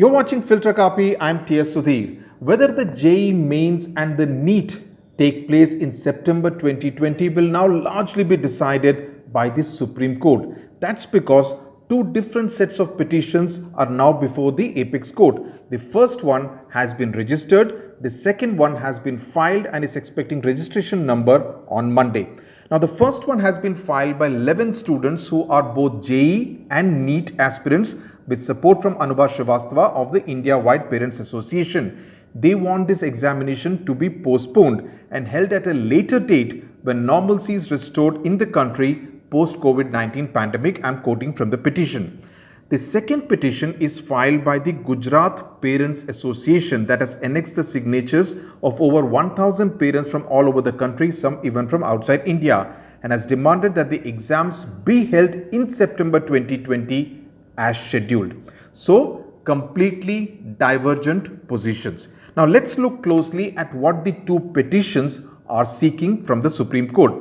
You're watching Filter Kaapi. I'm TS Sudhir. Whether the JEE mains and the NEET take place in September 2020 will now largely be decided by the Supreme Court. That's because two different sets of petitions are now before the Apex Court. The first one has been registered, the second one has been filed and is expecting registration number on Monday. Now, the first one has been filed by 11 students who are both JEE and NEET aspirants with support from Anubha Srivastava of the India-wide Parents Association. They want this examination to be postponed and held at a later date when normalcy is restored in the country post-COVID-19 pandemic. I'm quoting from the petition. The second petition is filed by the Gujarat Parents Association that has annexed the signatures of over 1,000 parents from all over the country, some even from outside India, and has demanded that the exams be held in September 2020 as scheduled. So, completely divergent positions. Now, let's look closely at what the two petitions are seeking from the Supreme Court.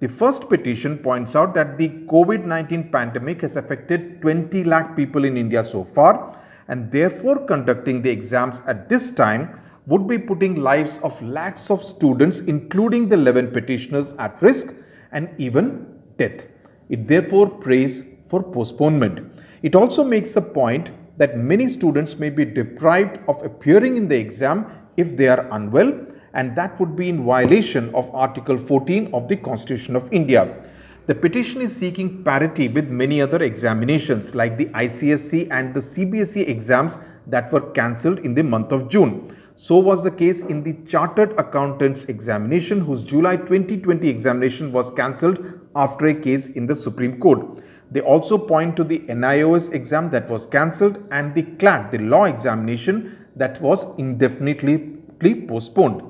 The first petition points out that the COVID-19 pandemic has affected 20 lakh people in India so far, and therefore conducting the exams at this time would be putting lives of lakhs of students, including the 11 petitioners, at risk and even death. It therefore prays for postponement. It also makes a point that many students may be deprived of appearing in the exam if they are unwell, and that would be in violation of Article 14 of the Constitution of India. The petition is seeking parity with many other examinations like the ICSE and the CBSE exams that were cancelled in the month of June. So was the case in the Chartered Accountants examination, whose July 2020 examination was cancelled after a case in the Supreme Court. They also point to the NIOS exam that was cancelled and the CLAT, the law examination, that was indefinitely postponed.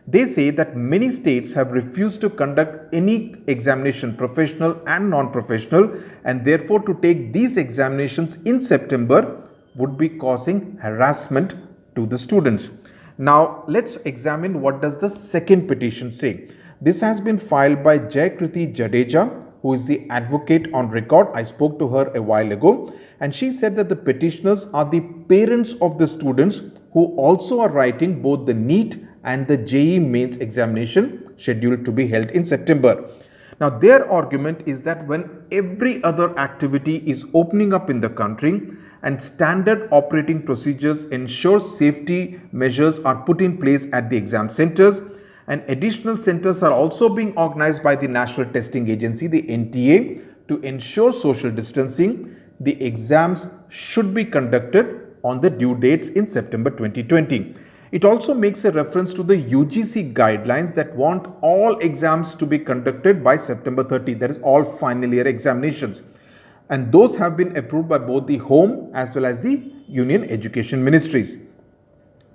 They say that many states have refused to conduct any examination, professional and non-professional, and therefore to take these examinations in September would be causing harassment to the students. Now, let's examine what does the second petition say. This has been filed by Jayakriti Jadeja, who is the advocate on record. I spoke to her a while ago, and she said that the petitioners are the parents of the students who also are writing both the NEET and the JEE mains examination scheduled to be held in September. Now, their argument is that when every other activity is opening up in the country and standard operating procedures ensure safety measures are put in place at the exam centers, and additional centers are also being organized by the National Testing Agency, the NTA, to ensure social distancing, the exams should be conducted on the due dates in September 2020. It also makes a reference to the UGC guidelines that want all exams to be conducted by September 30. That is all final year examinations. And those have been approved by both the Home as well as the Union Education Ministries.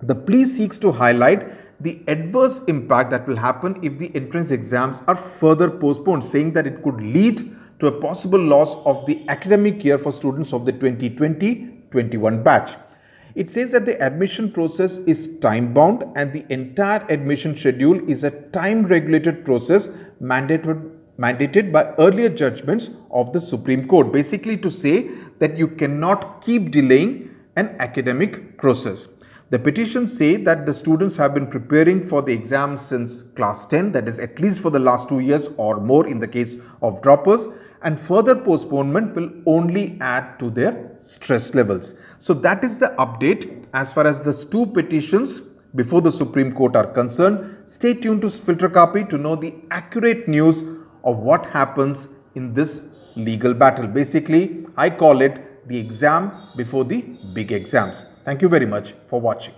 The plea seeks to highlight the adverse impact that will happen if the entrance exams are further postponed, saying that it could lead to a possible loss of the academic year for students of the 2020-21 batch. It says that the admission process is time-bound and the entire admission schedule is a time-regulated process mandated by earlier judgments of the Supreme Court, basically to say that you cannot keep delaying an academic process. The petitions say that the students have been preparing for the exams since class 10, that is at least for the last 2 years or more in the case of droppers, and further postponement will only add to their stress levels. So that is the update as far as the two petitions before the Supreme Court are concerned. Stay tuned to Filter Kaapi to know the accurate news of what happens in this legal battle. Basically, I call it the exam before the big exams. Thank you very much for watching.